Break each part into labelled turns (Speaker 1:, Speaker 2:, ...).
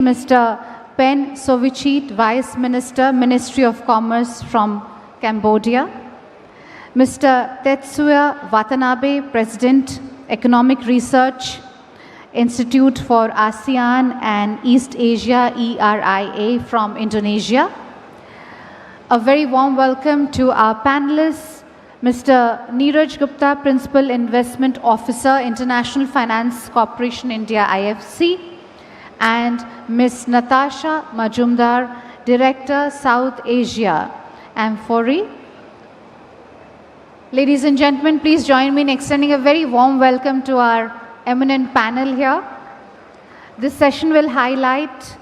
Speaker 1: Mr. Pen Sovichit, Vice Minister, Ministry of Commerce from Cambodia. Mr. Tetsuya Watanabe, President, Economic Research Institute for ASEAN and East Asia, ERIA, from Indonesia. A very warm welcome to our panelists, Mr. Neeraj Gupta, Principal Investment Officer, International Finance Corporation India, IFC, and Ms. Natasha Majumdar, Director, South Asia, Amphori. Ladies and gentlemen, please join me in extending a very warm welcome to our eminent panel here. This session will highlight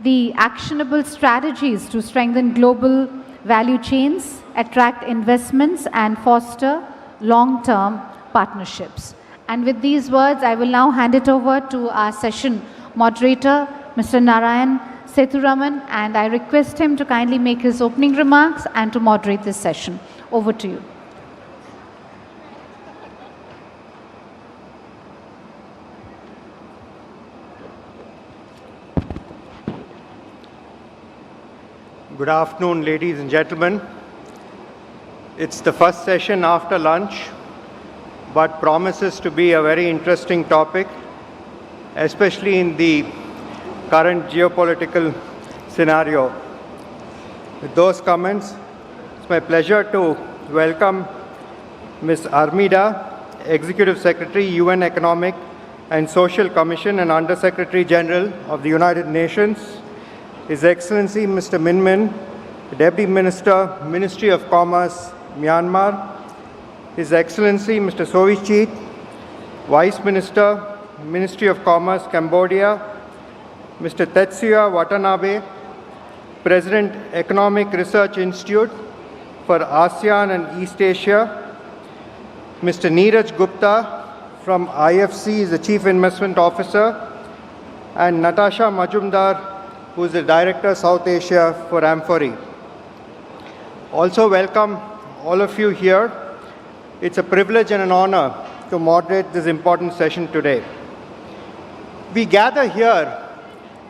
Speaker 1: the actionable strategies to strengthen global value chains, attract investments, and foster long-term partnerships. And with these words, I will now hand it over to our session moderator, Mr. Narayan Sethuraman, and I request him to kindly make his opening remarks and to moderate this session. Over to you.
Speaker 2: Good afternoon, ladies and gentlemen. It's the first session after lunch, but promises to be a very interesting topic, especially in the current geopolitical scenario. With those comments, it's my pleasure to welcome Ms. Armida, Executive Secretary, UN Economic and Social Commission and Under-Secretary General of the United Nations, His Excellency Mr. Min Min, Deputy Minister, Ministry of Commerce, Myanmar, His Excellency Mr. Sovichit, Vice Minister, Ministry of Commerce, Cambodia, Mr. Tetsuya Watanabe, President, Economic Research Institute for ASEAN and East Asia, Mr. Neeraj Gupta from IFC is the Chief Investment Officer, and Natasha Majumdar, who is the Director, South Asia for Amphori. Also welcome all of you here. It's a privilege and an honor to moderate this important session today. We gather here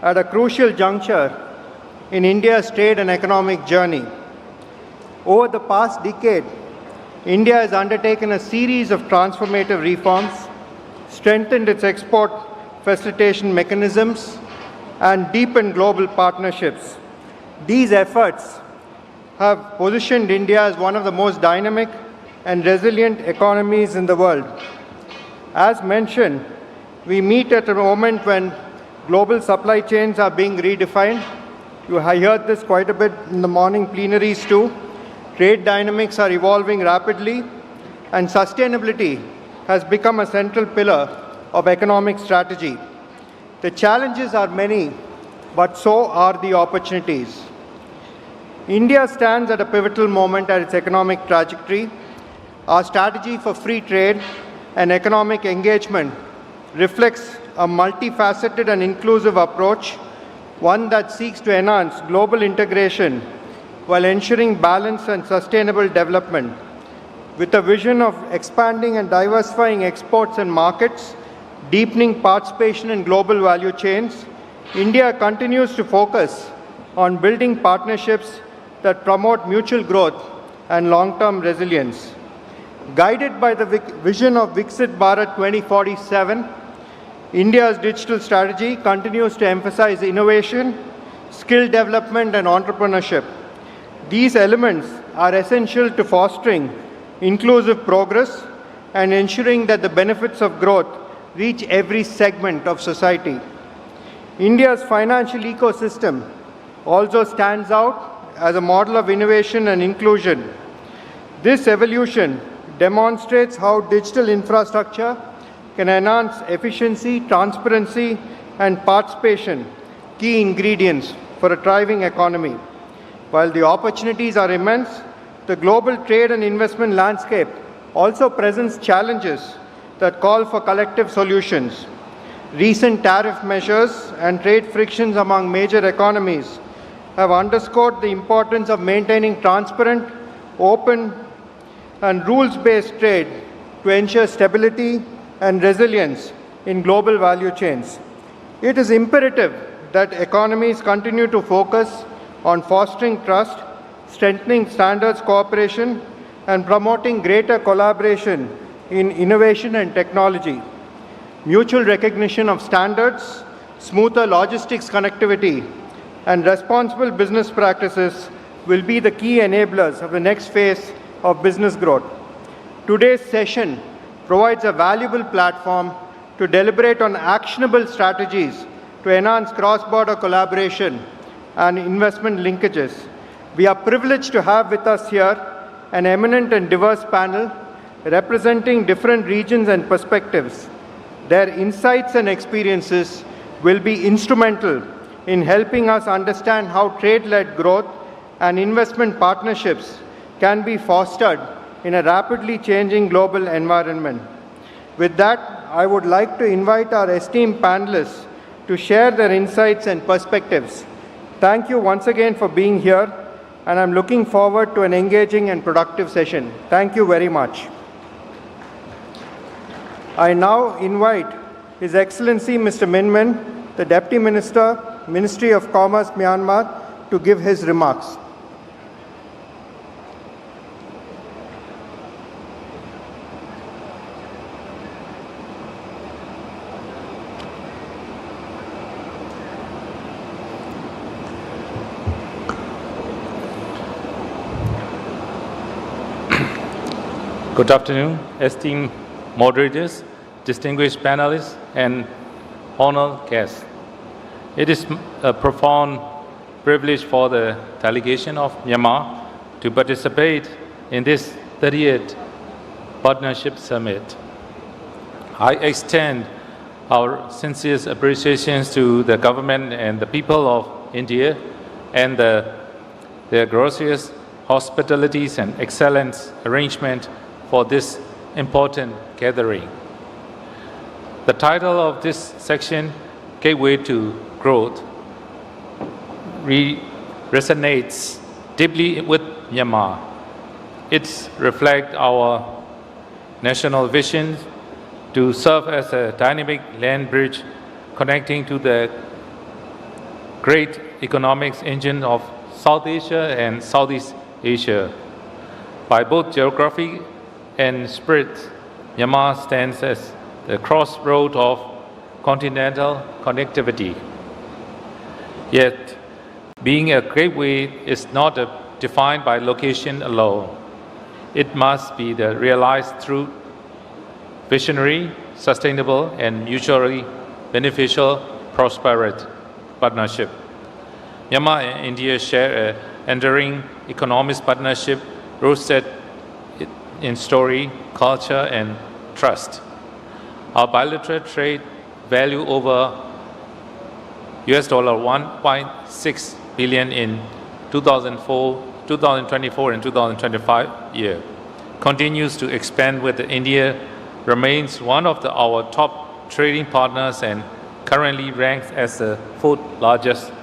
Speaker 2: at a crucial juncture in India's trade and economic journey. Over the past decade, India has undertaken a series of transformative reforms, strengthened its export facilitation mechanisms, and deepened global partnerships. These efforts have positioned India as one of the most dynamic and resilient economies in the world. As mentioned, we meet at a moment when global supply chains are being redefined. You have heard this quite a bit in the morning plenaries too. Trade dynamics are evolving rapidly, and sustainability has become a central pillar of economic strategy. The challenges are many, but so are the opportunities. India stands at a pivotal moment at its economic trajectory. Our strategy for free trade and economic engagement reflects a multifaceted and inclusive approach, one that seeks to enhance global integration while ensuring balance and sustainable development. With a vision of expanding and diversifying exports and markets, deepening participation in global value chains, India continues to focus on building partnerships that promote mutual growth and long-term resilience. Guided by the vision of Viksit Bharat 2047, India's digital strategy continues to emphasize innovation, skill development, and entrepreneurship. These elements are essential to fostering inclusive progress and ensuring that the benefits of growth reach every segment of society. India's financial ecosystem also stands out as a model of innovation and inclusion. This evolution demonstrates how digital infrastructure can enhance efficiency, transparency, and participation, key ingredients for a thriving economy. While the opportunities are immense, the global trade and investment landscape also presents challenges that call for collective solutions. Recent tariff measures and trade frictions among major economies have underscored the importance of maintaining transparent, open, and rules-based trade to ensure stability and resilience in global value chains. It is imperative that economies continue to focus on fostering trust, strengthening standards cooperation, and promoting greater collaboration in innovation and technology. Mutual recognition of standards, smoother logistics connectivity, and responsible business practices will be the key enablers of the next phase of business growth. Today's session provides a valuable platform to deliberate on actionable strategies to enhance cross-border collaboration and investment linkages. We are privileged to have with us here an eminent and diverse panel representing different regions and perspectives. Their insights and experiences will be instrumental in helping us understand how trade-led growth and investment partnerships can be fostered in a rapidly changing global environment. With that, I would like to invite our esteemed panelists to share their insights and perspectives. Thank you once again for being here, and I'm looking forward to an engaging and productive session. Thank you very much. I now invite His Excellency Mr. Min Min, the Deputy Minister, Ministry of Commerce, Myanmar, to give his remarks.
Speaker 3: Good afternoon, esteemed moderators, distinguished panelists, and honored guests. It is a profound privilege for the delegation of Myanmar to participate in this 30th Partnership Summit. I extend our sincerest appreciations to the government and the people of India and their gracious hospitalities and excellent arrangement for this important gathering. The title of this section, Gateway to Growth, resonates deeply with Myanmar. It reflects our national vision to serve as a dynamic land bridge connecting to the great economic engine of South Asia and Southeast Asia. By both geography and spirit, Myanmar stands as the crossroad of continental connectivity. Yet, being a gateway is not defined by location alone. It must be realized through visionary, sustainable, and mutually beneficial prosperity partnership. Myanmar and India share an enduring economic partnership rooted in story, culture, and trust. Our bilateral trade value over $1.6 billion in 2024 and 2025 year continues to expand, with India remains one of our top trading partners and currently ranks as the fourth largest.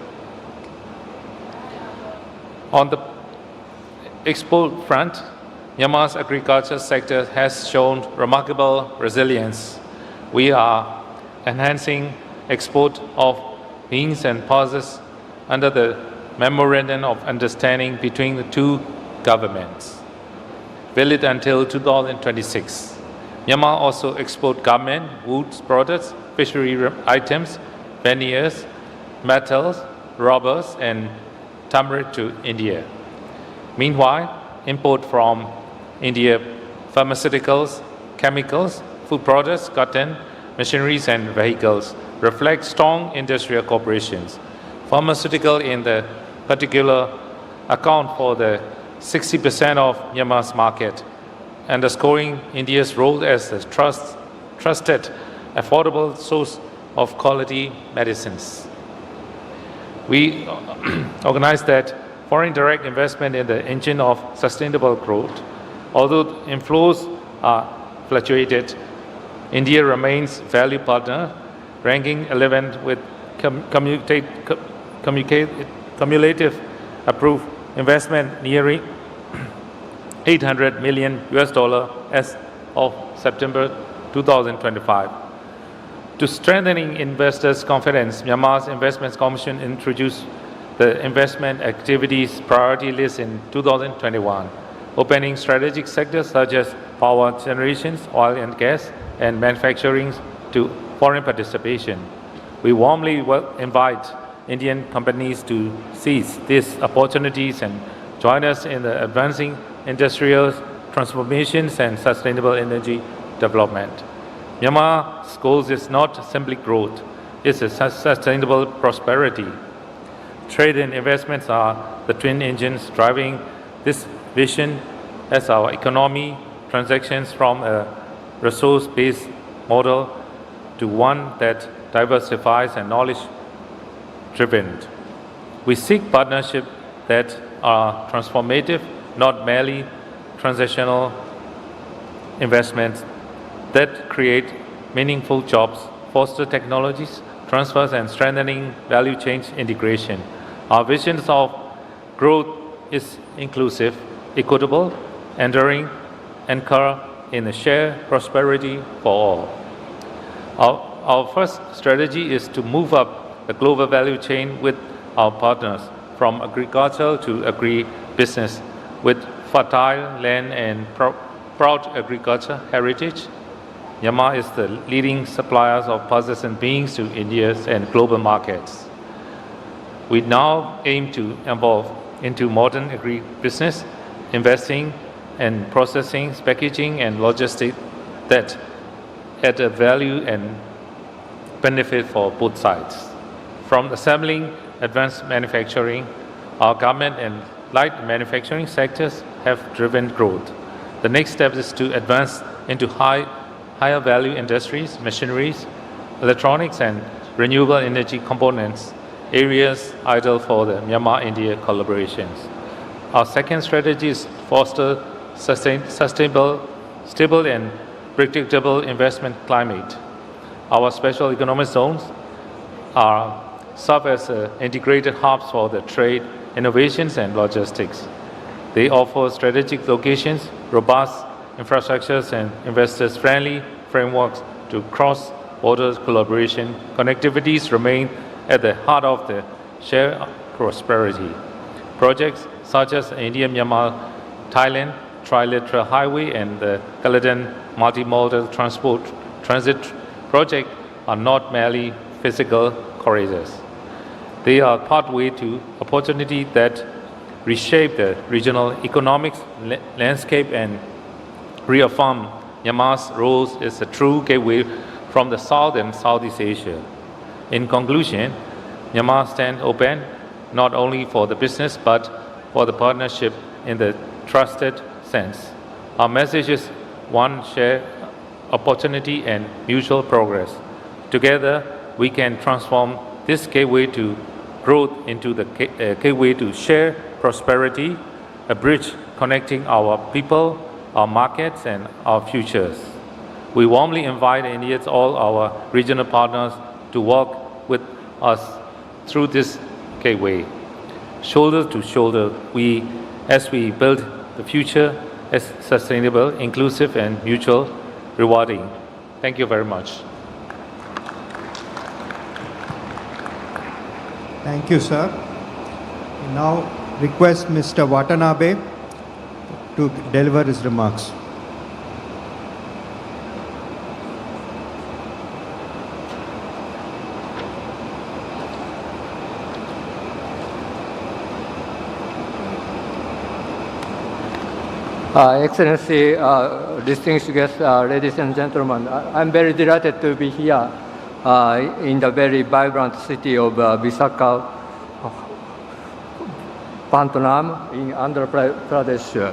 Speaker 3: On the export front, Myanmar's agriculture sector has shown remarkable resilience. We are enhancing export of beans and pulses under the Memorandum of Understanding between the two governments, valid until 2026. Myanmar also exports garment, wood products, fishery items, veneers, metals, rubbers, and turmeric to India. Meanwhile, import from India pharmaceuticals, chemicals, food products, cotton, machineries, and vehicles reflect strong industrial cooperations. Pharmaceutical in the particular account for the 60% of Myanmar's market, underscoring India's role as a trusted, affordable source of quality medicines. We organize that foreign direct investment in the engine of sustainable growth. Although inflows are fluctuated, India remains value partner, ranking 11th with cumulative approved investment nearing $800 million as of September 2025. To strengthening investors' confidence, Myanmar's Investments Commission introduced the investment activities priority list in 2021, opening strategic sectors such as power generation, oil and gas, and manufacturing to foreign participation. We warmly invite Indian companies to seize these opportunities and join us in the advancing industrial transformations and sustainable energy development. Myanmar's goal is not simply growth, it's a sustainable prosperity. Trade and investments are the twin engines driving this vision as our economy transitions from a resource-based model to one that diversifies and knowledge-driven. We seek partnerships that are transformative, not merely transitional investments that create meaningful jobs, foster technologies, transfers, and strengthening value chain integration. Our vision of growth is inclusive, equitable, enduring, anchored in a shared prosperity for all. Our first strategy is to move up the global value chain with our partners, from agriculture to agribusiness, with fertile land and proud agriculture heritage. Myanmar is the leading supplier of persistent beans to India's and global markets. We now aim to evolve into modern agribusiness, investing and processing, packaging, and logistics that add a value and benefit for both sides. From assembling advanced manufacturing, our garment and light manufacturing sectors have driven growth. The next step is to advance into higher value industries, machineries, electronics, and renewable energy components, areas ideal for the Myanmar-India collaborations. Our second strategy is foster sustainable, stable, and predictable investment climate. Our special economic zones serve as integrated hubs for the trade, innovations, and logistics. They offer strategic locations, robust infrastructures, and investors-friendly frameworks to cross-border collaboration. Connectivities remain at the heart of the shared prosperity. Projects such as India-Myanmar-Thailand Trilateral Highway and the Caledon Multimodal Transit Project are not merely physical corridors. They are pathway to opportunity that reshape the regional economic landscape and reaffirm Myanmar's role as a true gateway from the South and Southeast Asia. In conclusion, Myanmar stands open not only for the business but for the partnership in the trusted sense. Our message is one shared opportunity and mutual progress. Together, we can transform this gateway to growth into the gateway to shared prosperity, a bridge connecting our people, our markets, and our futures. We warmly invite India's all our regional partners to work with us through this gateway. Shoulder to shoulder, as we build the future as sustainable, inclusive, and mutual rewarding. Thank you very much.
Speaker 2: Thank you, sir. We now request Mr. Watanabe to deliver his remarks.
Speaker 4: Excellency, distinguished guests, ladies and gentlemen, I'm very delighted to be here in the very vibrant city of Visakhapatnam in Andhra Pradesh.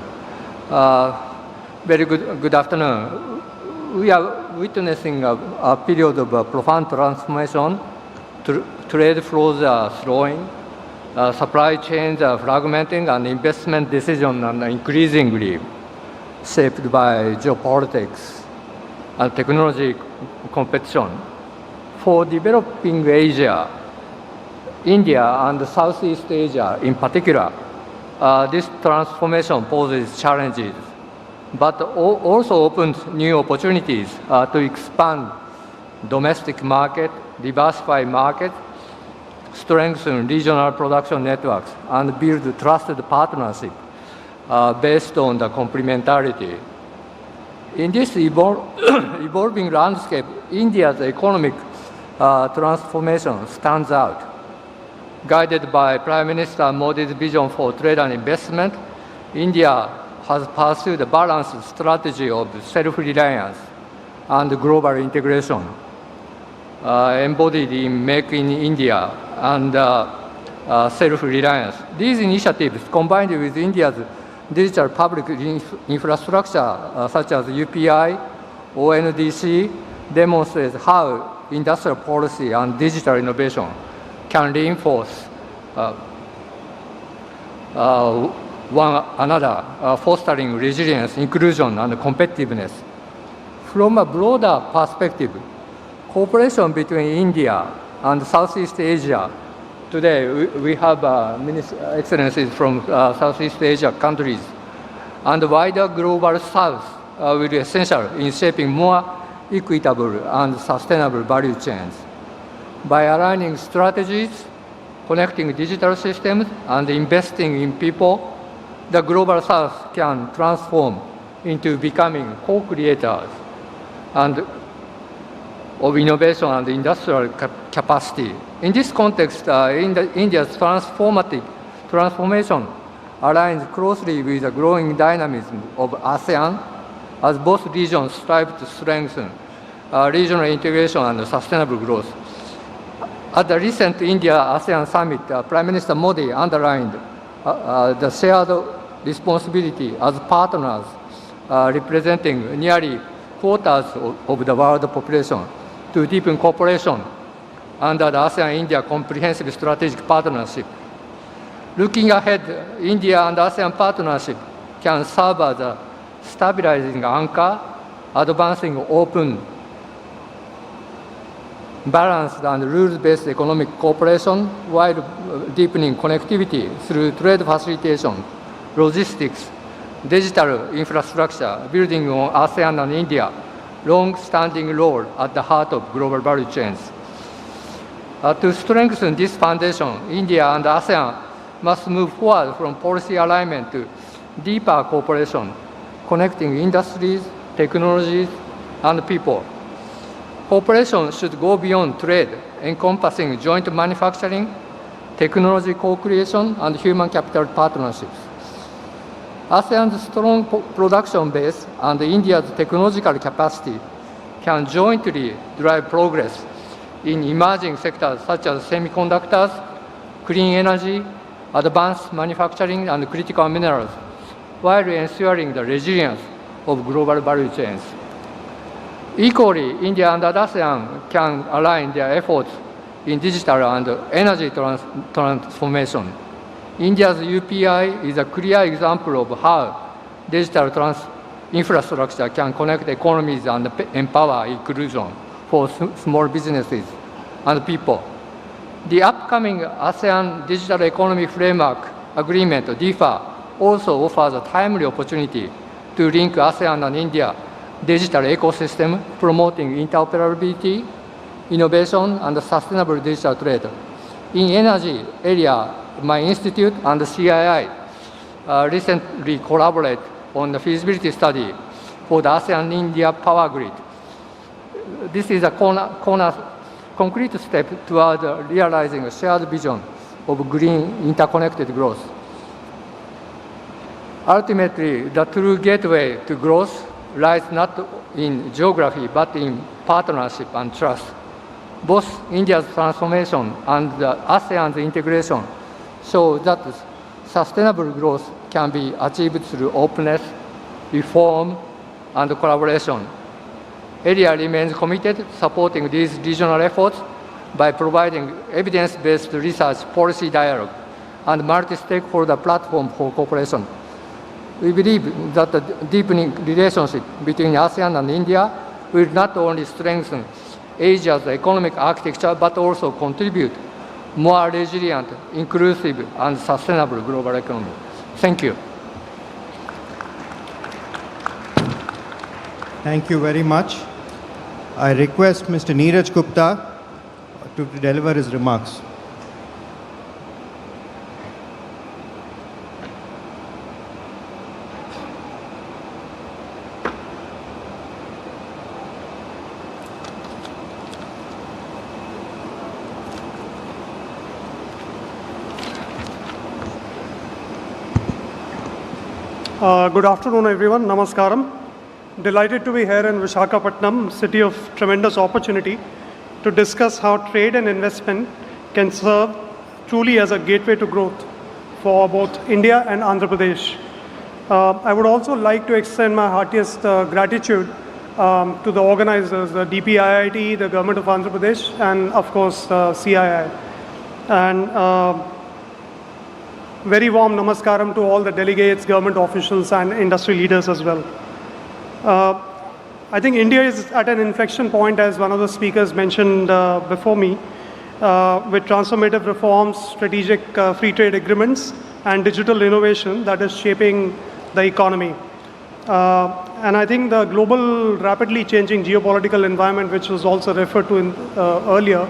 Speaker 4: Very good afternoon. We are witnessing a period of profound transformation. Trade flows are slowing, supply chains are fragmenting, and investment decisions are increasingly shaped by geopolitics and technology competition. For developing Asia, India and Southeast Asia in particular, this transformation poses challenges, but also opens new opportunities to expand domestic market, diversify markets, strengthen regional production networks, and build trusted partnership based on the complementarity. In this evolving landscape, India's economic transformation stands out. Guided by Prime Minister Modi's vision for trade and investment, India has pursued a balanced strategy of self-reliance and global integration, embodied in Make in India and self-reliance. These initiatives, combined with India's digital public infrastructure, such as UPI, ONDC, demonstrate how industrial policy and digital innovation can reinforce one another, fostering resilience, inclusion, and competitiveness. From a broader perspective, cooperation between India and Southeast Asia. Today, we have excellencies from Southeast Asia countries, and the wider global South will be essential in shaping more equitable and sustainable value chains. By aligning strategies, connecting digital systems, and investing in people, the global South can transform into becoming co-creators and of innovation and industrial capacity. In this context, India's transformation aligns closely with the growing dynamism of ASEAN, as both regions strive to strengthen regional integration and sustainable growth. At the recent India-ASEAN summit, Prime Minister Modi underlined the shared responsibility as partners representing nearly quarters of the world population to deepen cooperation under the ASEAN-India Comprehensive Strategic Partnership. Looking ahead, India and ASEAN partnership can serve as a stabilizing anchor, advancing open, balanced and rules-based economic cooperation while deepening connectivity through trade facilitation, logistics, digital infrastructure, building on ASEAN and India long-standing role at the heart of global value chains. To strengthen this foundation, India and ASEAN must move forward from policy alignment to deeper cooperation, connecting industries, technologies, and people. Cooperation should go beyond trade, encompassing joint manufacturing, technology co-creation, and human capital partnerships. ASEAN's strong production base and India's technological capacity can jointly drive progress in emerging sectors such as semiconductors, clean energy, advanced manufacturing, and critical minerals, while ensuring the resilience of global value chains. Equally, India and ASEAN can align their efforts in digital and energy transformation. India's UPI is a clear example of how digital infrastructure can connect economies and empower inclusion for small businesses and people. The upcoming ASEAN Digital Economy Framework Agreement, DIFA, also offers a timely opportunity to link ASEAN and India digital ecosystem, promoting interoperability, innovation, and sustainable digital trade. In energy area, my institute and the CII recently collaborate on the feasibility study for the ASEAN-India power grid. This is a concrete step toward realizing a shared vision of green interconnected growth. Ultimately, the true gateway to growth lies not in geography but in partnership and trust. Both India's transformation and the ASEAN's integration show that sustainable growth can be achieved through openness, reform, and collaboration. India remains committed to supporting these regional efforts by providing evidence-based research, policy dialogue, and multi-stakeholder platform for cooperation. We believe that the deepening relationship between ASEAN and India will not only strengthen Asia's economic architecture but also contribute more resilient, inclusive, and sustainable global economy. Thank you.
Speaker 2: Thank you very much. I request Mr. Neeraj Gupta to deliver his remarks.
Speaker 5: Good afternoon, everyone. Namaskaram. Delighted to be here in Visakhapatnam, city of tremendous opportunity, to discuss how trade and investment can serve truly as a gateway to growth for both India and Andhra Pradesh. I would also like to extend my heartiest gratitude to the organizers, the DPIIT, the Government of Andhra Pradesh, and of course CII. And very warm namaskaram to all the delegates, government officials, and industry leaders as well. I think India is at an inflection point, as one of the speakers mentioned before me, with transformative reforms, strategic free trade agreements, and digital innovation that is shaping the economy. And I think the global, rapidly changing geopolitical environment, which was also referred to earlier,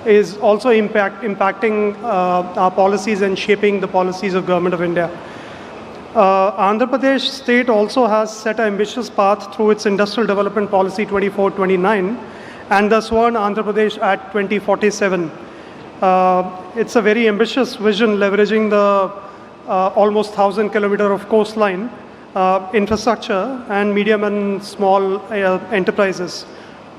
Speaker 5: is also impacting our policies and shaping the policies of Government of India. Andhra Pradesh state also has set an ambitious path through its Industrial Development Policy 24-29 and the Swarn Andhra Pradesh Act 2047. It's a very ambitious vision, leveraging the almost 1,000 kilometer of coastline, infrastructure, and medium and small enterprises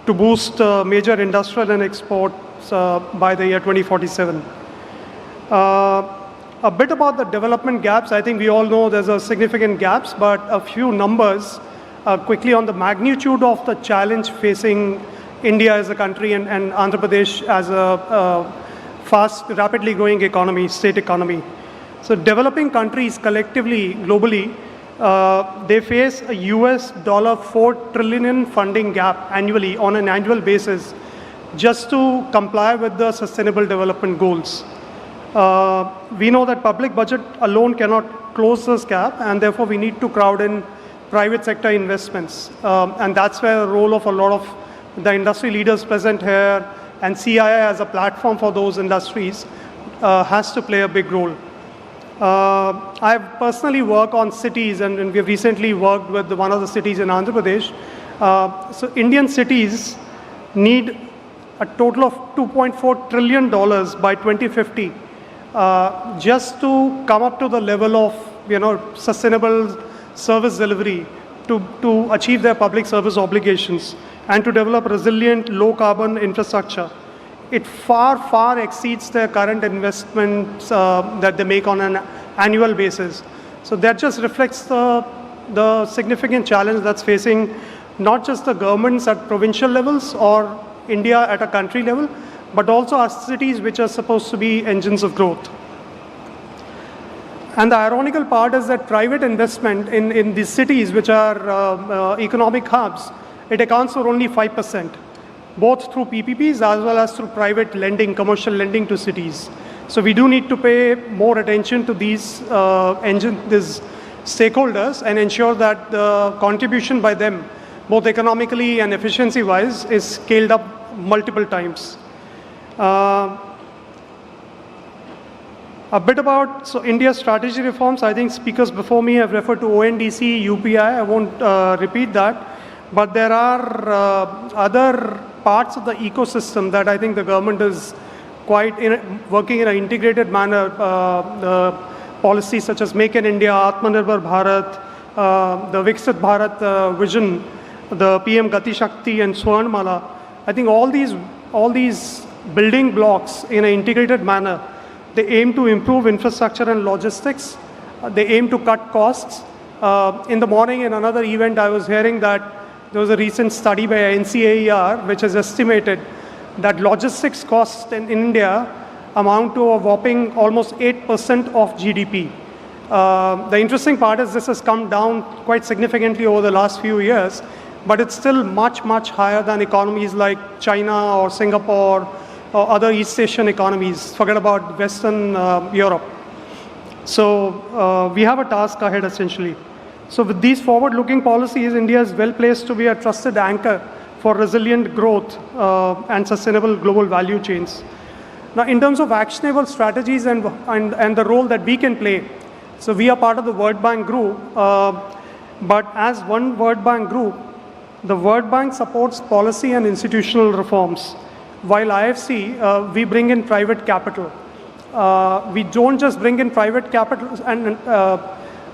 Speaker 5: to boost major industrial and exports by the year 2047. A bit about the development gaps. I think we all know there's a significant gaps, but a few numbers quickly on the magnitude of the challenge facing India as a country and Andhra Pradesh as a fast, rapidly growing economy, state economy. So developing countries collectively, globally, they face a US $4 trillion funding gap annually on an annual basis just to comply with the Sustainable Development Goals. We know that public budget alone cannot close this gap, and therefore we need to crowd in private sector investments. And that's where the role of a lot of the industry leaders present here and CII as a platform for those industries has to play a big role. I personally work on cities, and we've recently worked with one of the cities in Andhra Pradesh. So Indian cities need a total of $2.4 trillion by 2050 just to come up to the level of sustainable service delivery to achieve their public service obligations and to develop resilient low carbon infrastructure. It far exceeds their current investments that they make on an annual basis. So that just reflects the significant challenge that's facing not just the governments at provincial levels or India at a country level, but also our cities, which are supposed to be engines of growth. And the ironical part is that private investment in these cities, which are economic hubs, it accounts for only 5%, both through PPPs as well as through private lending, commercial lending to cities. So we do need to pay more attention to these these stakeholders and ensure that the contribution by them, both economically and efficiency-wise, is scaled up multiple times. A bit about India's strategy reforms. I think speakers before me have referred to ONDC, UPI. I won't repeat that. But there are other parts of the ecosystem that I think the government is working in an integrated manner. The policies such as Make in India, Atmanirbhar Bharat, the Viksit Bharat vision, the PM Gati Shakti and Swarnmala. I think all these building blocks in an integrated manner, they aim to improve infrastructure and logistics. They aim to cut costs. In the morning in another event, I was hearing that there was a recent study by NCAER which has estimated that logistics costs in India amount to a whopping almost 8% of GDP. The interesting part is this has come down quite significantly over the last few years, but it's still much higher than economies like China or Singapore or other East Asian economies. Forget about Western Europe. So we have a task ahead essentially. So with these forward-looking policies, India is well placed to be a trusted anchor for resilient growth and sustainable global value chains. Now, in terms of actionable strategies and the role that we can play, so we are part of the World Bank Group, but as one World Bank Group, the World Bank supports policy and institutional reforms, while IFC, we bring in private capital. We don't just bring in private capital, and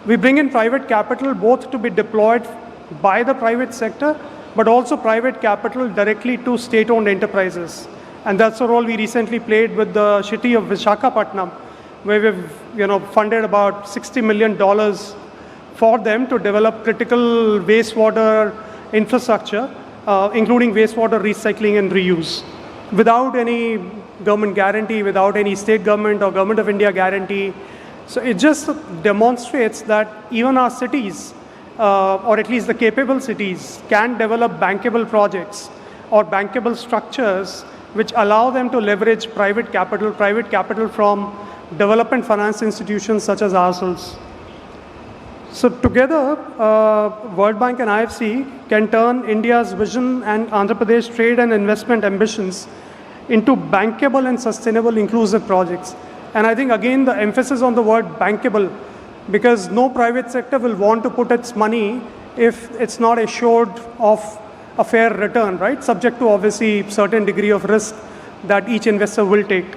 Speaker 5: we bring in private capital both to be deployed by the private sector, but also private capital directly to state-owned enterprises. And that's the role we recently played with the city of Visakhapatnam, where we've funded about $60 million for them to develop critical wastewater infrastructure, including wastewater recycling and reuse, without any government guarantee, without any state government or government of India guarantee. So it just demonstrates that even our cities, or at least the capable cities, can develop bankable projects or bankable structures which allow them to leverage private capital from development finance institutions such as ourselves. So together, World Bank and IFC can turn India's vision and Andhra Pradesh trade and investment ambitions into bankable and sustainable inclusive projects. And I think, again, the emphasis on the word bankable, because no private sector will want to put its money if it's not assured of a fair return, right? Subject to obviously certain degree of risk that each investor will take.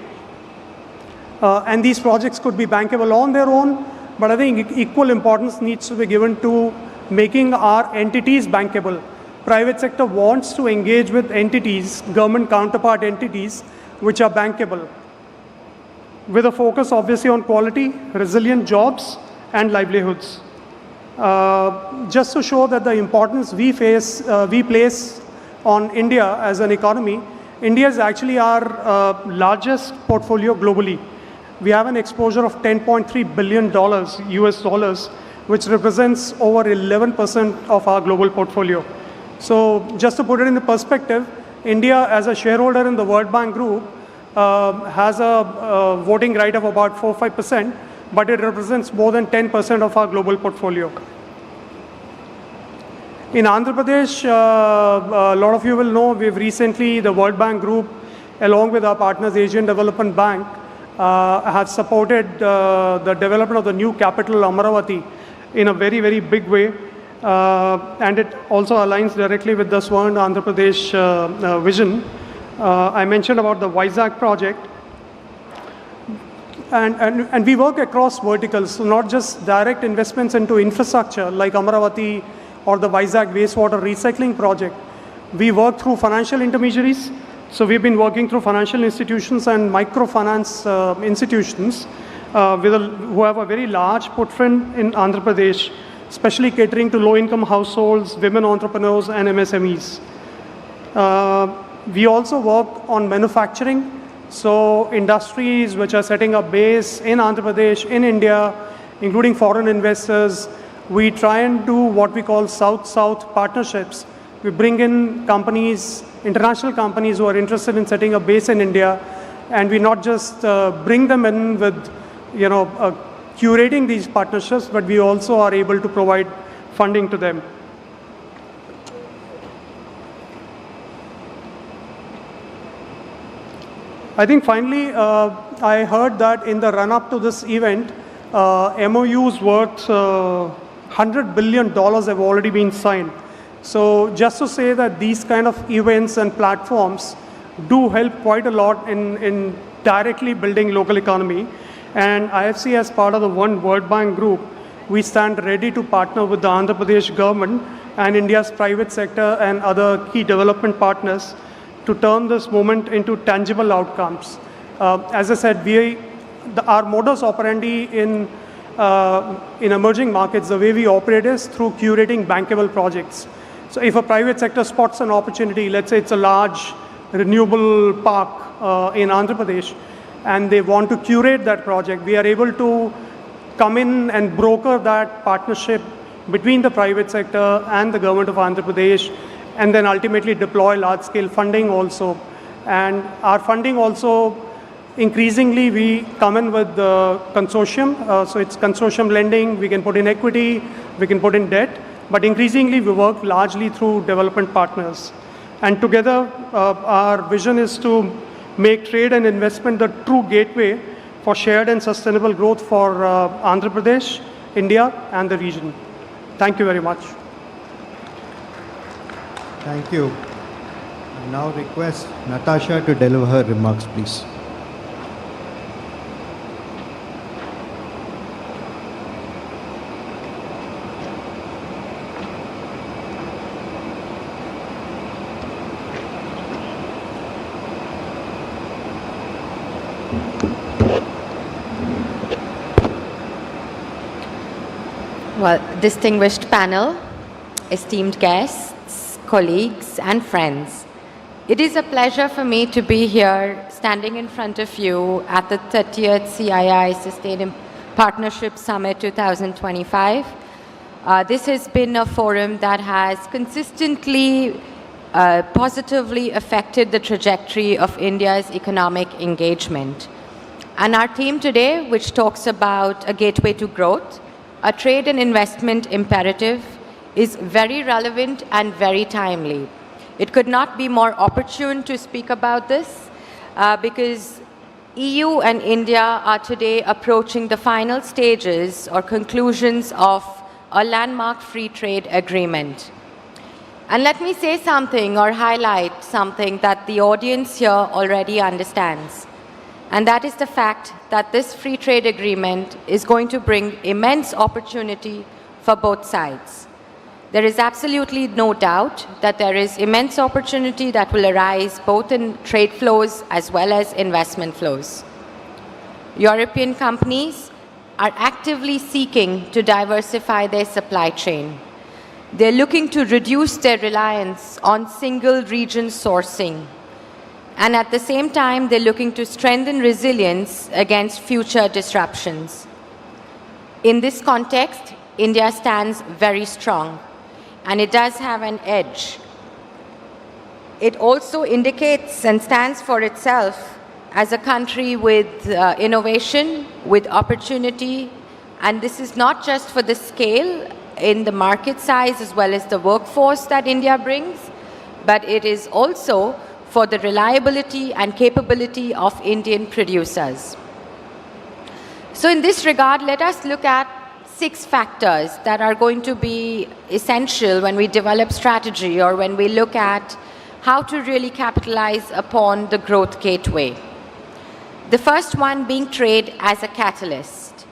Speaker 5: And these projects could be bankable on their own, but I think equal importance needs to be given to making our entities bankable. Private sector wants to engage with entities, government counterpart entities, which are bankable, with a focus obviously on quality, resilient jobs, and livelihoods. Just to show that the importance we place on India as an economy, India is actually our largest portfolio globally. We have an exposure of $10.3 billion US dollars, which represents over 11% of our global portfolio. So just to put it in the perspective, India as a shareholder in the World Bank Group has a voting right of about 4-5%, but it represents more than 10% of our global portfolio. In Andhra Pradesh, a lot of you will know, we've recently, the World Bank Group, along with our partners, Asian Development Bank, have supported the development of the new capital, Amaravati, in a very, very big way. And it also aligns directly with the Swarn Andhra Pradesh vision. I mentioned about the Vizag project. And we work across verticals, so not just direct investments into infrastructure like Amaravati or the Vizag wastewater recycling project. We work through financial intermediaries. So we've been working through financial institutions and microfinance institutions who have a very large footprint in Andhra Pradesh, especially catering to low-income households, women entrepreneurs, and MSMEs. We also work on manufacturing. So industries which are setting up base in Andhra Pradesh, in India, including foreign investors, we try and do what we call South-South partnerships. We bring in companies, international companies who are interested in setting up base in India, and we not just bring them in with, curating these partnerships, but we also are able to provide funding to them. I think finally, I heard that in the run-up to this event, MOUs worth $100 billion have already been signed. So just to say that these kind of events and platforms do help quite a lot in directly building local economy. And IFC, as part of the One World Bank Group, we stand ready to partner with the Andhra Pradesh government and India's private sector and other key development partners to turn this movement into tangible outcomes. As I said, our modus operandi in emerging markets, the way we operate is through curating bankable projects. So if a private sector spots an opportunity, let's say it's a large renewable park in Andhra Pradesh, and they want to curate that project, we are able to come in and broker that partnership between the private sector and the government of Andhra Pradesh, and then ultimately deploy large-scale funding also. And our funding also, increasingly, we come in with the consortium. So it's consortium lending. We can put in equity. We can put in debt. But increasingly, we work largely through development partners. And together, our vision is to make trade and investment the true gateway for shared and sustainable growth for Andhra Pradesh, India, and the region. Thank you very much.
Speaker 6: Thank you. I now request Natasha to deliver her remarks, please.
Speaker 7: Well, distinguished panel, esteemed guests, colleagues, and friends, it is a pleasure for me to be here standing in front of you at the 30th CII Sustainable Partnership Summit 2025. This has been a forum that has consistently positively affected the trajectory of India's economic engagement. And our theme today, which talks about a gateway to growth, a trade and investment imperative, is very relevant and very timely. It could not be more opportune to speak about this because EU and India are today approaching the final stages or conclusions of a landmark free trade agreement. And let me say something or highlight something that the audience here already understands. And that is the fact that this free trade agreement is going to bring immense opportunity for both sides. There is absolutely no doubt that there is immense opportunity that will arise both in trade flows as well as investment flows. European companies are actively seeking to diversify their supply chain. They're looking to reduce their reliance on single region sourcing. And at the same time, they're looking to strengthen resilience against future disruptions. In this context, India stands very strong, and it does have an edge. It also indicates and stands for itself as a country with innovation, with opportunity, and this is not just for the scale in the market size as well as the workforce that India brings, but it is also for the reliability and capability of Indian producers. So in this regard, let us look at 6 factors that are going to be essential when we develop strategy or when we look at how to really capitalize upon the growth gateway. The first one being trade as a catalyst.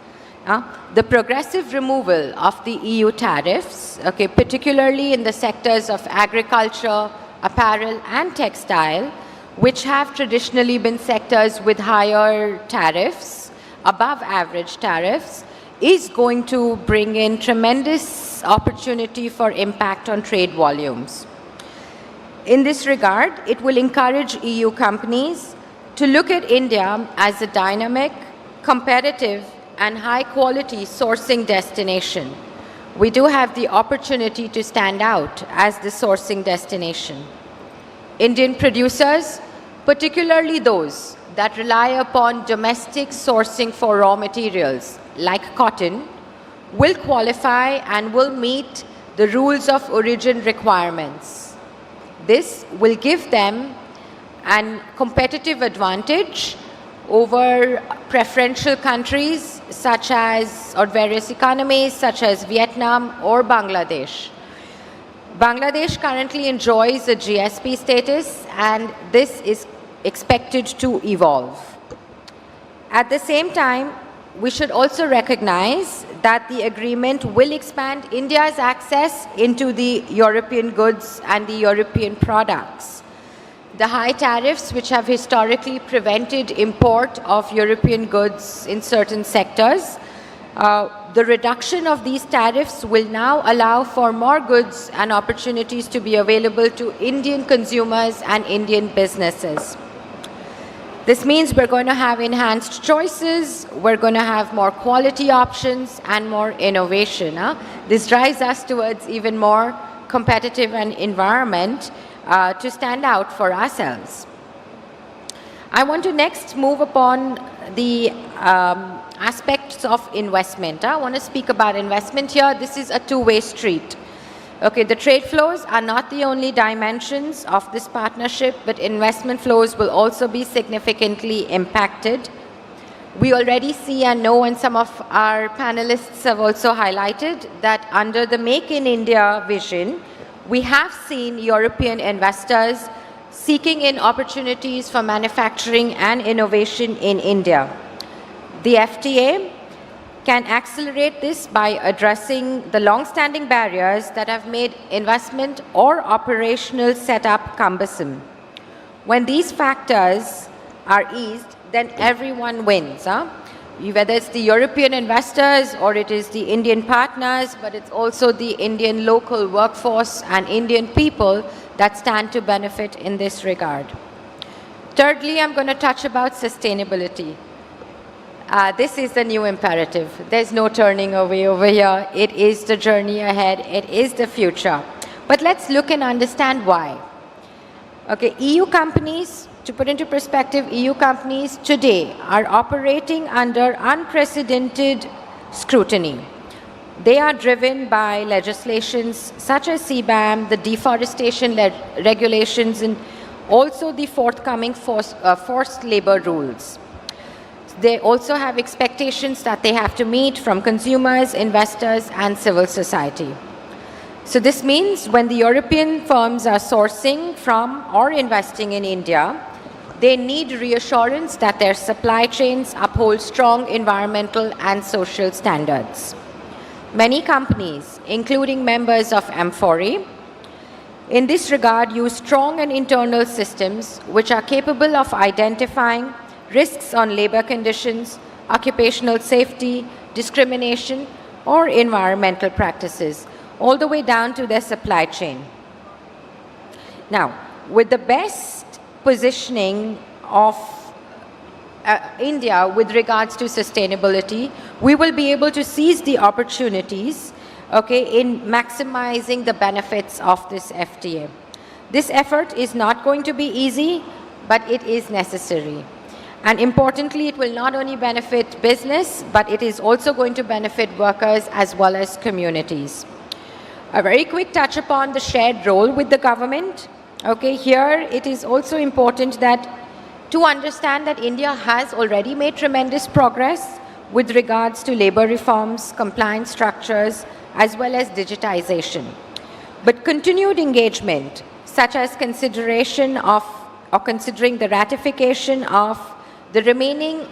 Speaker 7: The progressive removal of the EU tariffs, particularly in the sectors of agriculture, apparel and textile, which have traditionally been sectors with higher tariffs, above average tariffs, is going to bring in tremendous opportunity for impact on trade volumes. In this regard, it will encourage EU companies to look at India as a dynamic, competitive and high quality sourcing destination. We do have the opportunity to stand out as the sourcing destination. Indian producers, particularly those that rely upon domestic sourcing for raw materials like cotton, will qualify and will meet the rules of origin requirements. This will give them an competitive advantage over preferential countries such as, or various economies such as Vietnam or Bangladesh. Bangladesh currently enjoys a GSP status and this is expected to evolve. At the same time, we should also recognize that the agreement will expand India's access into the European goods and the European products. The high tariffs, which have historically prevented import of European goods in certain sectors, the reduction of these tariffs will now allow for more goods and opportunities to be available to Indian consumers and Indian businesses. This means we're going to have enhanced choices, we're going to have more quality options and more innovation. This drives us towards even more competitive an environment to stand out for ourselves. I want to next move upon the aspects of investment. I want to speak about investment here. This is a two-way street. Okay, the trade flows are not the only dimensions of this partnership, but investment flows will also be significantly impacted. We already see and know, and some of our panelists have also highlighted, that under the Make in India vision, we have seen European investors seeking in opportunities for manufacturing and innovation in India. The FTA can accelerate this by addressing the long-standing barriers that have made investment or operational setup cumbersome. When these factors are eased, then everyone wins. Whether it's the European investors or it is the Indian partners, but it's also the Indian local workforce and Indian people that stand to benefit in this regard. Thirdly, I'm going to touch about sustainability. This is the new imperative. There's no turning away over here. It is the journey ahead. It is the future. But let's look and understand why. Okay, EU companies, to put into perspective, EU companies today are operating under unprecedented scrutiny. They are driven by legislations such as CBAM, the deforestation regulations, and also the forthcoming forced labor rules. They also have expectations that they have to meet from consumers, investors, and civil society. So this means when the European firms are sourcing from or investing in India, they need reassurance that their supply chains uphold strong environmental and social standards. Many companies, including members of M4E, in this regard use strong and internal systems which are capable of identifying risks on labor conditions, occupational safety, discrimination, or environmental practices, all the way down to their supply chain. Now, with the best positioning of India with regards to sustainability, we will be able to seize the opportunities, okay, in maximizing the benefits of this FTA. This effort is not going to be easy, but it is necessary. And importantly, it will not only benefit business, but it is also going to benefit workers as well as communities. A very quick touch upon the shared role with the government. Okay, here it is also important that to understand that India has already made tremendous progress with regards to labor reforms, compliance structures, as well as digitization. But continued engagement, such as consideration of or considering the ratification of the remaining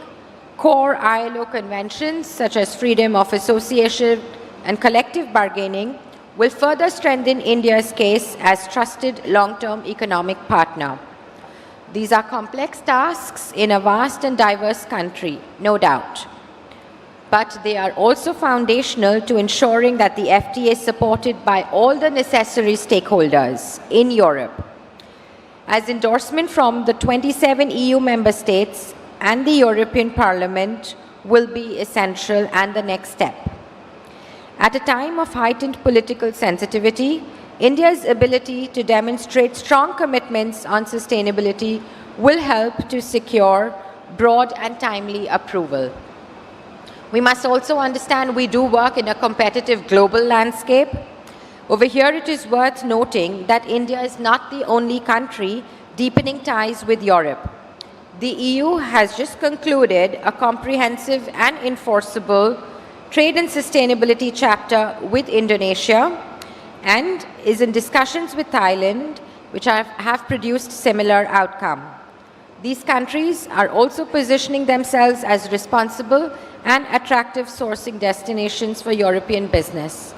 Speaker 7: core ILO conventions, such as freedom of association and collective bargaining, will further strengthen India's case as trusted long-term economic partner. These are complex tasks in a vast and diverse country, no doubt. But they are also foundational to ensuring that the FTA is supported by all the necessary stakeholders in Europe. As endorsement from the 27 EU member states and the European Parliament will be essential and the next step. At a time of heightened political sensitivity, India's ability to demonstrate strong commitments on sustainability will help to secure broad and timely approval. We must also understand we do work in a competitive global landscape. Over here, it is worth noting that India is not the only country deepening ties with Europe. The EU has just concluded a comprehensive and enforceable trade and sustainability chapter with Indonesia and is in discussions with Thailand, which have produced similar outcome. These countries are also positioning themselves as responsible and attractive sourcing destinations for European business.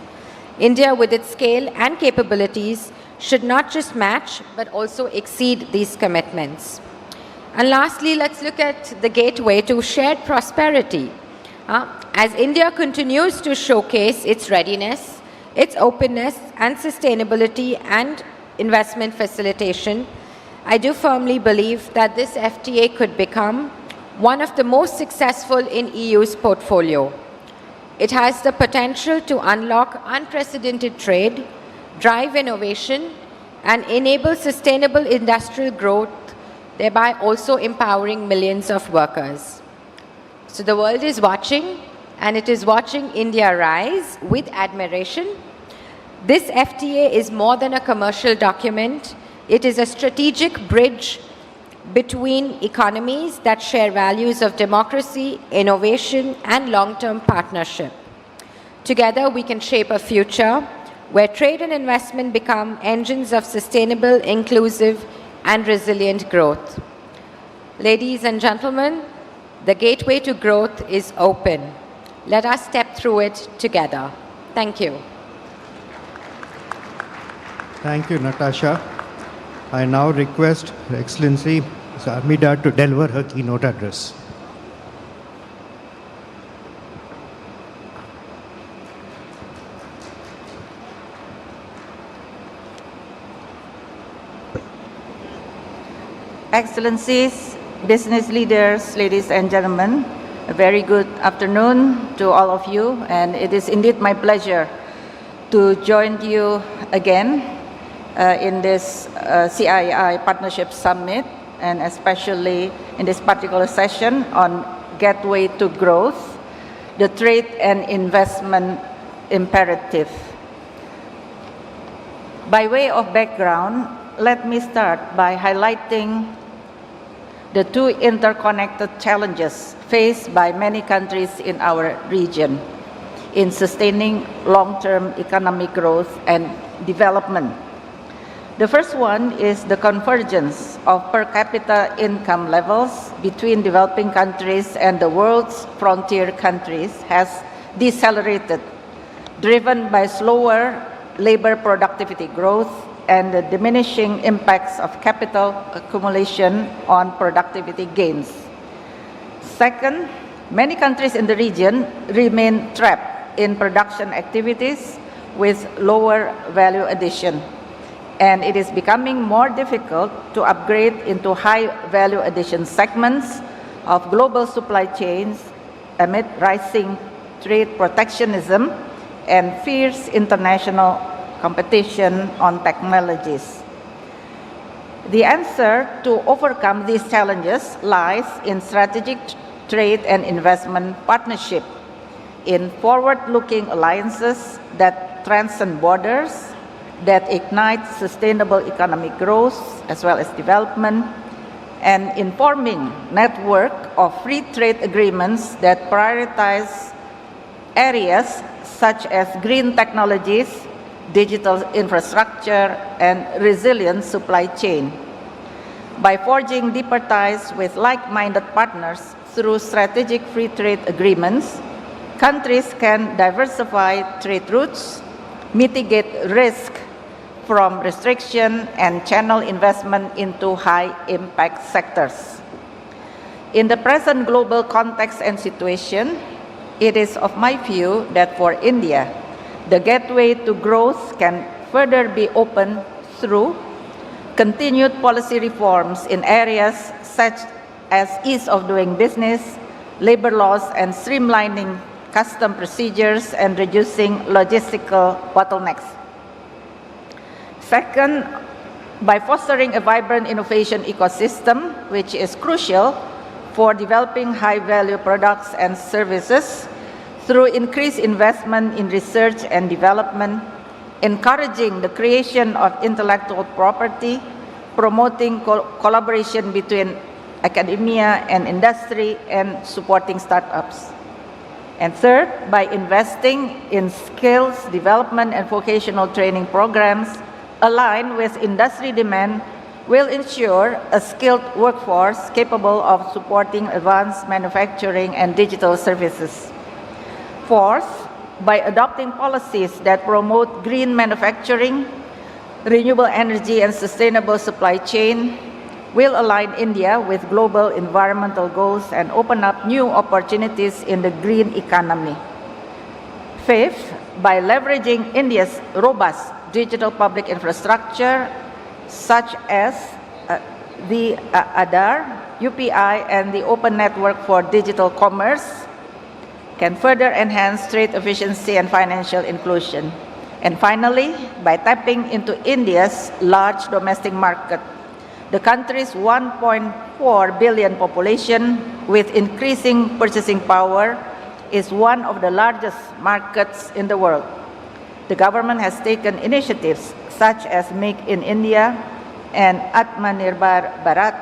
Speaker 7: India, with its scale and capabilities, should not just match, but also exceed these commitments. And lastly, let's look at the gateway to shared prosperity. As India continues to showcase its readiness, its openness and sustainability and investment facilitation, I do firmly believe that this FTA could become one of the most successful in EU's portfolio. It has the potential to unlock unprecedented trade, drive innovation, and enable sustainable industrial growth, thereby also empowering millions of workers. So the world is watching, and it is watching India rise with admiration. This FTA is more than a commercial document. It is a strategic bridge between economies that share values of democracy, innovation, and long-term partnership. Together, we can shape a future where trade and investment become engines of sustainable, inclusive, and resilient growth. Ladies and gentlemen, the gateway to growth is open. Let us step through it together. Thank you.
Speaker 6: Thank you, Natasha. I now request Her Excellency Ms. Armida to deliver her keynote address.
Speaker 8: Excellencies, business leaders, ladies and gentlemen, a very good afternoon to all of you, and it is indeed my pleasure to join you again in this CII Partnership Summit, and especially in this particular session on Gateway to Growth, the Trade and Investment Imperative. By way of background, let me start by highlighting the two interconnected challenges faced by many countries in our region in sustaining long-term economic growth and development. The first one is the convergence of per capita income levels between developing countries and the world's frontier countries has decelerated, driven by slower labor productivity growth and the diminishing impacts of capital accumulation on productivity gains. Second, many countries in the region remain trapped in production activities with lower value addition, and it is becoming more difficult to upgrade into high value addition segments of global supply chains amid rising trade protectionism and fierce international competition on technologies. The answer to overcome these challenges lies in strategic trade and investment partnership, in forward-looking alliances that transcend borders, that ignite sustainable economic growth as well as development, and in forming network of free trade agreements that prioritize areas such as green technologies, digital infrastructure, and resilient supply chain. By forging deeper ties with like-minded partners through strategic free trade agreements, countries can diversify trade routes, mitigate risk from restriction, and channel investment into high-impact sectors. In the present global context and situation, it is of my view that for India, the gateway to growth can further be opened through continued policy reforms in areas such as ease of doing business, labor laws, and streamlining custom procedures and reducing logistical bottlenecks. Second, by fostering a vibrant innovation ecosystem, which is crucial for developing high-value products and services, through increased investment in research and development, encouraging the creation of intellectual property, promoting collaboration between academia and industry, and supporting startups. And third, by investing in skills development and vocational training programs aligned with industry demand, will ensure a skilled workforce capable of supporting advanced manufacturing and digital services. Fourth, by adopting policies that promote green manufacturing, renewable energy, and sustainable supply chain, will align India with global environmental goals and open up new opportunities in the green economy. Fifth, by leveraging India's robust digital public infrastructure, such as the Aadhaar, UPI, and the Open Network for Digital Commerce, can further enhance trade efficiency and financial inclusion. And finally, by tapping into India's large domestic market, the country's 1.4 billion population with increasing purchasing power is one of the largest markets in the world. The government has taken initiatives such as Make in India and Atmanirbhar Bharat.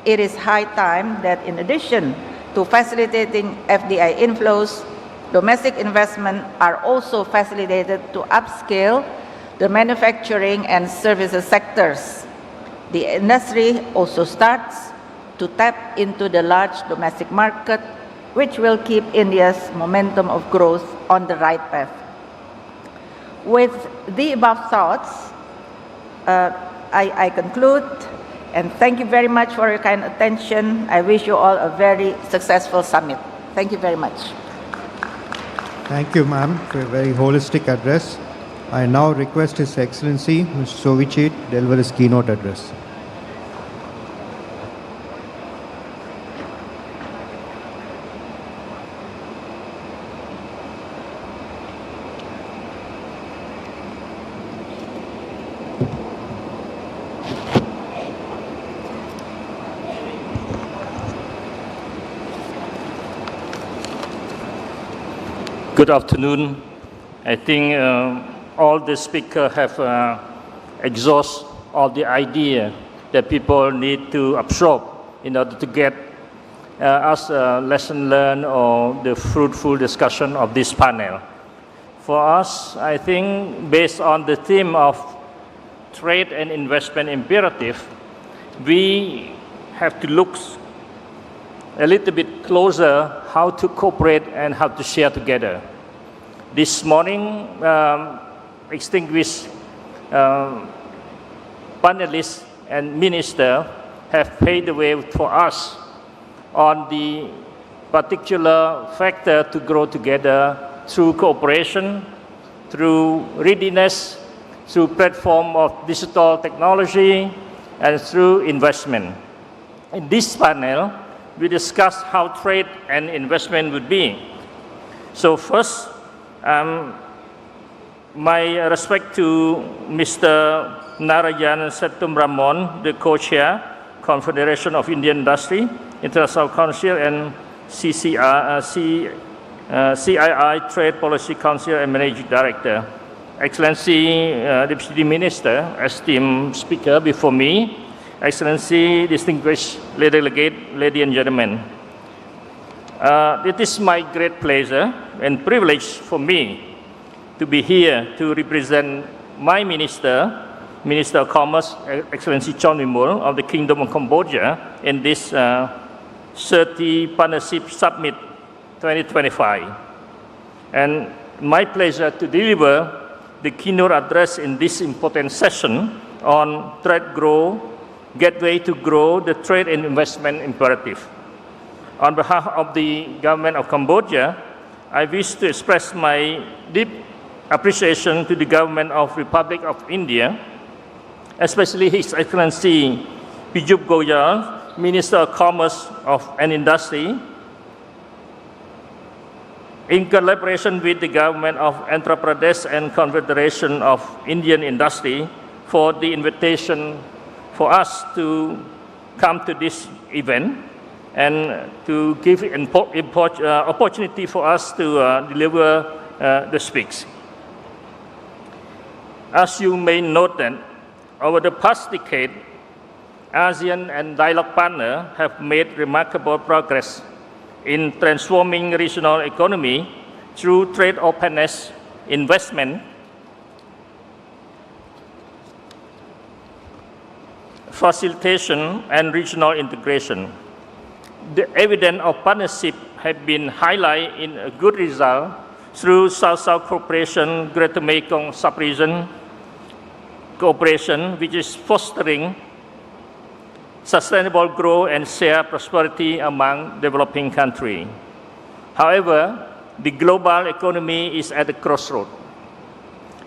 Speaker 8: It is high time that in addition to facilitating FDI inflows, domestic investment are also facilitated to upscale the manufacturing and services sectors. The industry also starts to tap into the large domestic market, which will keep India's momentum of growth on the right path. With the above thoughts, I conclude, and thank you very much for your kind attention. I wish you all a very successful summit. Thank you very much.
Speaker 6: Thank you, ma'am, for a very holistic address. I now request His Excellency, Mr. Sovichit, deliver his keynote address.
Speaker 9: Good afternoon. I think all the speakers have exhausted all the idea that people need to absorb in order to get as a lesson learned or the fruitful discussion of this panel. For us, I think based on the theme of trade and investment imperative, we have to look a little bit closer how to cooperate and how to share together. This morning, distinguished panelists and ministers have paved the way for us on the particular factor to grow together through cooperation, through readiness, through platform of digital technology, and through investment. In this panel, we discussed how trade and investment would be. So first, my respect to Mr. Narayan Setumramon, the co-chair, Confederation of Indian Industry, International Council, and CII, Trade Policy Council, and Managing Director. Excellency, Deputy Minister, esteemed speaker before me, Excellency, distinguished delegate, ladies and gentlemen. It is my great pleasure and privilege for me to be here to represent my Minister of Commerce, Excellency Chon Vimul of the Kingdom of Cambodia in this 30 Partnership Summit 2025. And my pleasure to deliver the keynote address in this important session on trade grow, gateway to grow the trade and investment imperative. On behalf of the government of Cambodia, I wish to express my deep appreciation to the government of Republic of India, especially His Excellency Piyush Goyal, Minister of Commerce and Industry, in collaboration with the government of Andhra Pradesh and Confederation of Indian Industry for the invitation for us to come to this event and to give opportunity for us to deliver the speaks. As you may note that over the past decade, ASEAN and dialogue partners have made remarkable progress in transforming regional economy through trade openness, investment, facilitation, and regional integration. The evidence of partnership have been highlighted in a good result through South-South cooperation, Greater Mekong sub-region cooperation, which is fostering sustainable growth and shared prosperity among developing countries. However, the global economy is at a crossroad,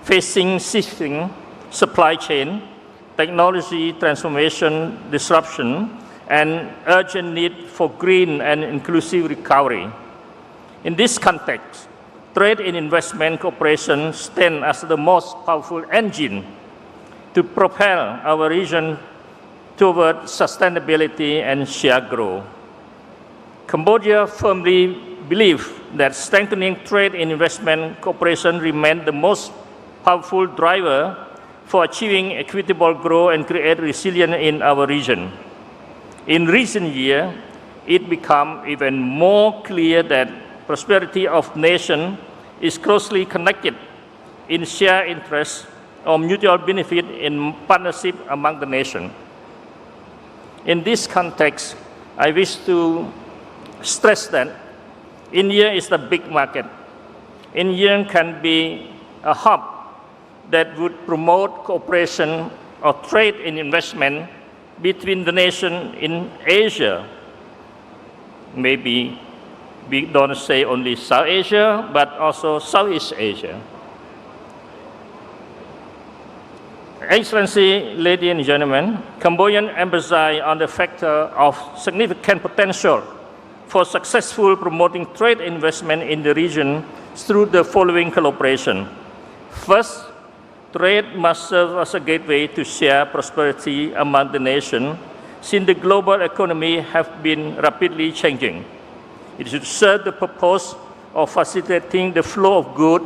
Speaker 9: facing shifting supply chain, technology transformation disruption, and urgent need for green and inclusive recovery. In this context, trade and investment cooperation stand as the most powerful engine to propel our region toward sustainability and shared growth. Cambodia firmly believes that strengthening trade and investment cooperation remains the most powerful driver for achieving equitable growth and create resilience in our region. In recent years, it became even more clear that prosperity of nation is closely connected in shared interests or mutual benefit in partnership among the nation. In this context, I wish to stress that India is a big market. India can be a hub that would promote cooperation or trade and investment between the nations in Asia. Maybe we don't say only South Asia, but also Southeast Asia. Excellency, ladies and gentlemen, Cambodian emphasize on the factor of significant potential for successful promoting trade investment in the region through the following collaboration. First, trade must serve as a gateway to share prosperity among the nations, since the global economy has been rapidly changing. It should serve the purpose of facilitating the flow of goods,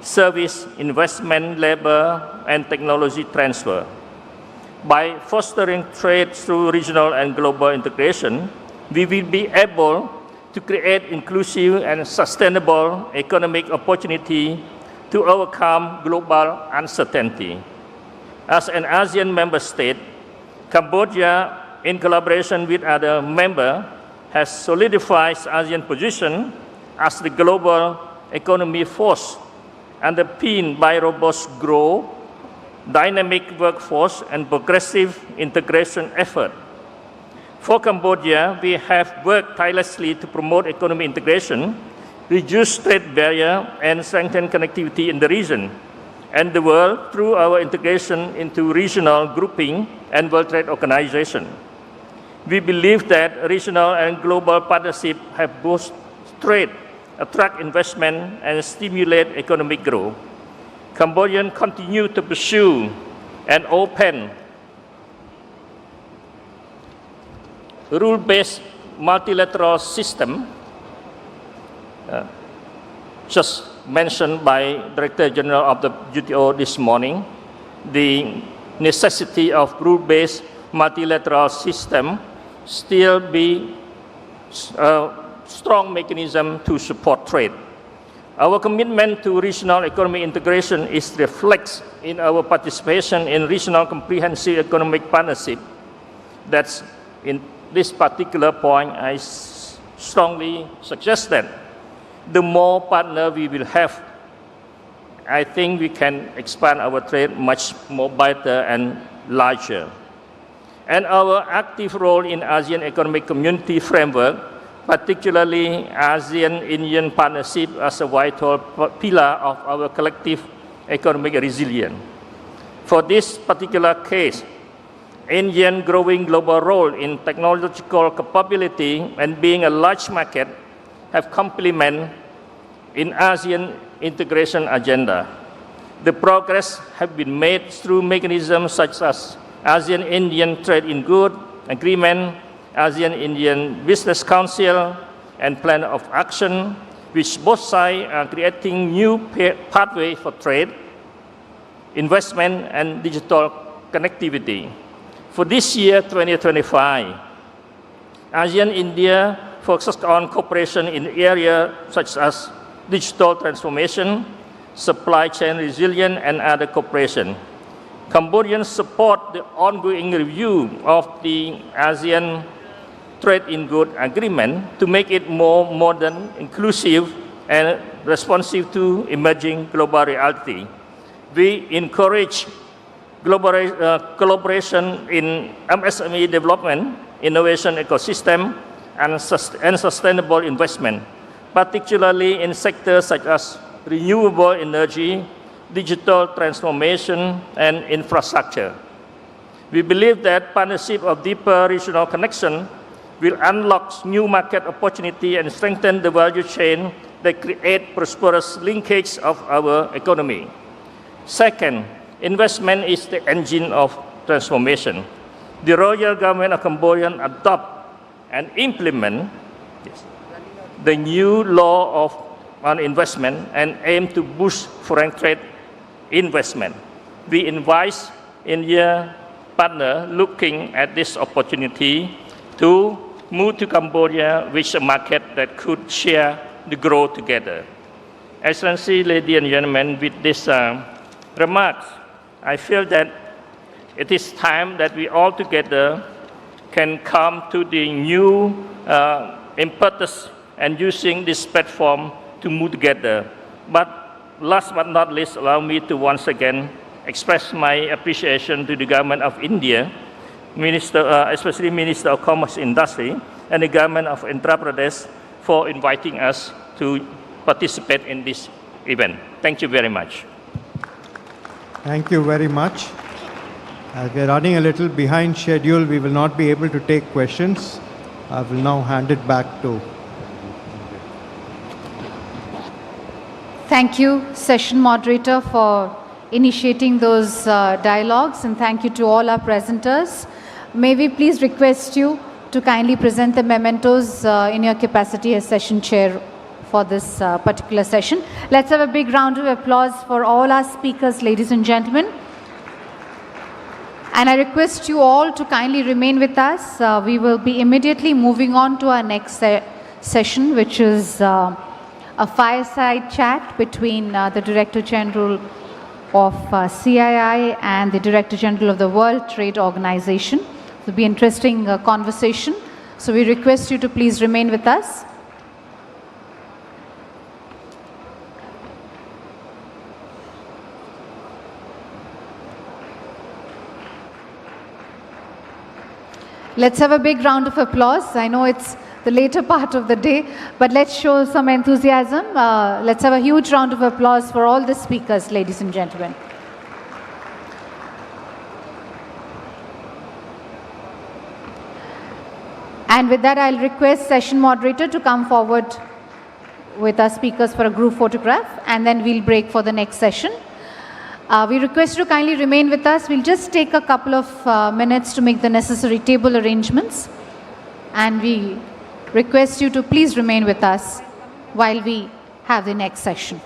Speaker 9: service, investment, labor, and technology transfer. By fostering trade through regional and global integration, we will be able to create inclusive and sustainable economic opportunity to overcome global uncertainty. As an ASEAN member state, Cambodia, in collaboration with other members, has solidified ASEAN position as the global economy force, underpinned by robust growth, dynamic workforce, and progressive integration effort. For Cambodia, we have worked tirelessly to promote economic integration, reduce trade barriers, and strengthen connectivity in the region and the world through our integration into regional grouping and World Trade Organization. We believe that regional and global partnerships have boosted trade, attract investment, and stimulate economic growth. Cambodians continue to pursue an open, rule-based multilateral system, just mentioned by Director General of the WTO this morning. The necessity of rule-based multilateral system still be a strong mechanism to support trade. Our commitment to regional economic integration is reflected in our participation in regional comprehensive economic partnership. That's in this particular point, I strongly suggest that the more partners we will have, I think we can expand our trade much more better and larger. And our active role in ASEAN Economic Community Framework, particularly ASEAN-Indian partnership as a vital pillar of our collective economic resilience. For this particular case, India's growing global role in technological capability and being a large market have complement in ASEAN integration agenda. The progress has been made through mechanisms such as ASEAN-Indian Trade in Goods Agreement, ASEAN-Indian Business Council, and Plan of Action, which both sides are creating new pathways for trade, investment, and digital connectivity. For this year, 2025, ASEAN-India focuses on cooperation in areas such as digital transformation, supply chain resilience, and other cooperation. Cambodians support the ongoing review of the ASEAN Trade in Goods Agreement to make it more modern, inclusive, and responsive to emerging global reality. We encourage collaboration in MSME development, innovation ecosystem, and sustainable investment, particularly in sectors such as renewable energy, digital transformation, and infrastructure. We believe that partnership of deeper regional connection will unlock new market opportunity and strengthen the value chain that create prosperous linkage of our economy. Second, investment is the engine of transformation. The Royal Government of Cambodia adopt and implement the new law on investment and aim to boost foreign trade investment. We invite India partner looking at this opportunity to move to Cambodia, which is a market that could share the growth together. Excellency, ladies and gentlemen, with these remarks, I feel that it is time that we all together can come to the new impetus and using this platform to move together. But last but not least, allow me to once again express my appreciation to the government of India, especially Minister of Commerce Industry, and the government of Andhra Pradesh for inviting us to participate in this event. Thank you very much.
Speaker 6: Thank you very much. As we're running a little behind schedule, we will not be able to take questions. I will now hand it back to.
Speaker 1: Thank you, session moderator, for initiating those dialogues, and thank you to all our presenters. May we please request you to kindly present the mementos in your capacity as session chair for this particular session. Let's have a big round of applause for all our speakers, ladies and gentlemen. And I request you all to kindly remain with us. We will be immediately moving on to our next session, which is a fireside chat between the Director General of CII and the Director General of the World Trade Organization. It will be an interesting conversation. So we request you to please remain with us. Let's have a big round of applause. I know it's the later part of the day, but let's show some enthusiasm. Let's have a huge round of applause for all the speakers, ladies and gentlemen. And with that, I'll request session moderator to come forward with our speakers for a group photograph, and then we'll break for the next session. We request you to kindly remain with us. We'll just take a couple of minutes to make the necessary table arrangements, and we request you to please remain with us while we have the next session.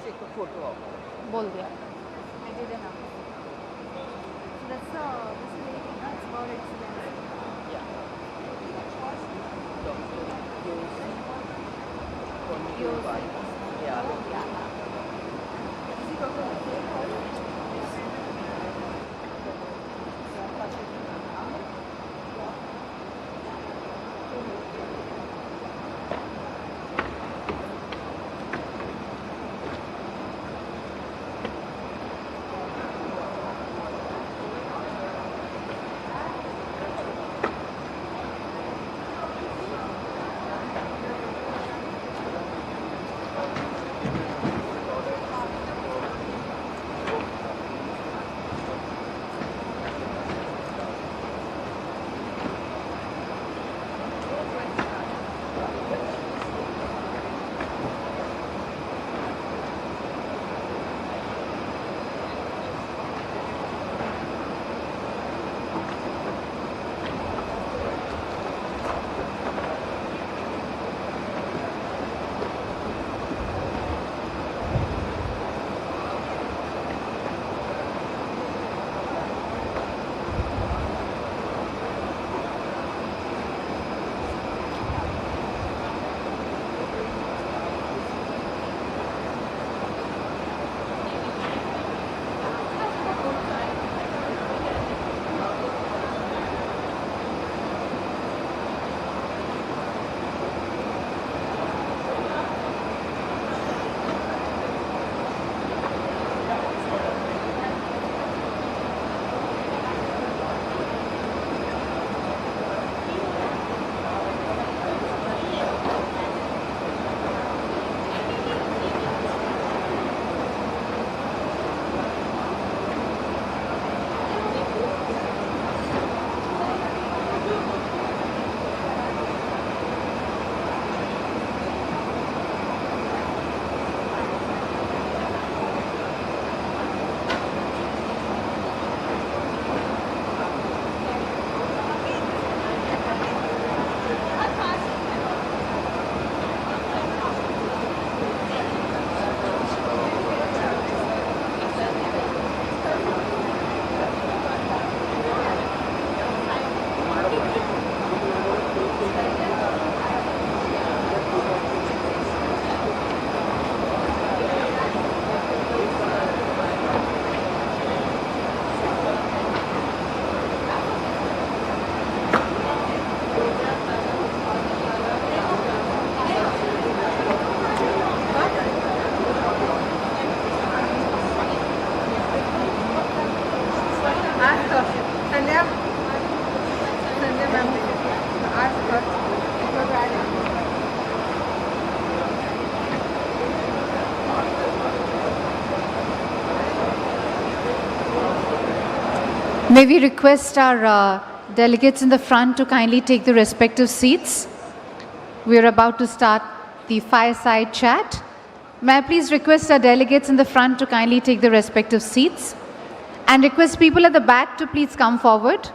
Speaker 1: May we request our delegates in the front to kindly take the respective seats? We are about to start the fireside chat. May I please request our delegates in the front to kindly take the respective seats? And request people at the back to please come forward.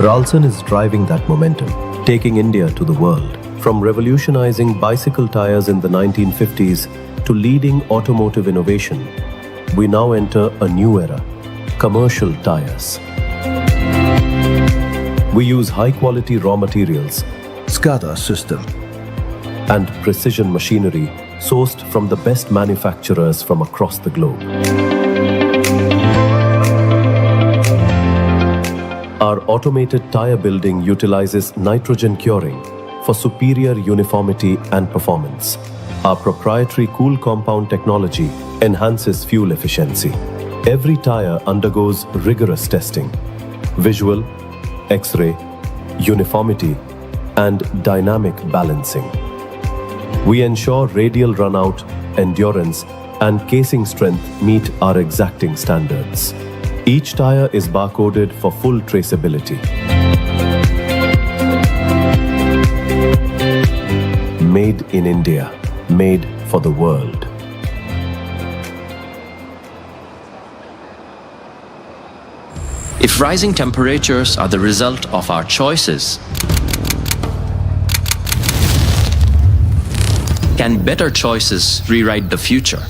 Speaker 10: Ralston is driving that momentum, taking India to the world. From revolutionizing bicycle tires in the 1950s to leading automotive innovation, we now enter a new era, commercial tires. We use high-quality raw materials, SCADA system, and precision machinery sourced from the best manufacturers from across the globe. Our automated tire building utilizes nitrogen curing for superior uniformity and performance. Our proprietary cool compound technology enhances fuel efficiency. Every tire undergoes rigorous testing: visual, X-ray, uniformity, and dynamic balancing. We ensure radial runout, endurance, and casing strength meet our exacting standards. Each tire is barcoded for full traceability. Made in India, made for the world.
Speaker 11: If rising temperatures are the result of our choices, can better choices rewrite the future?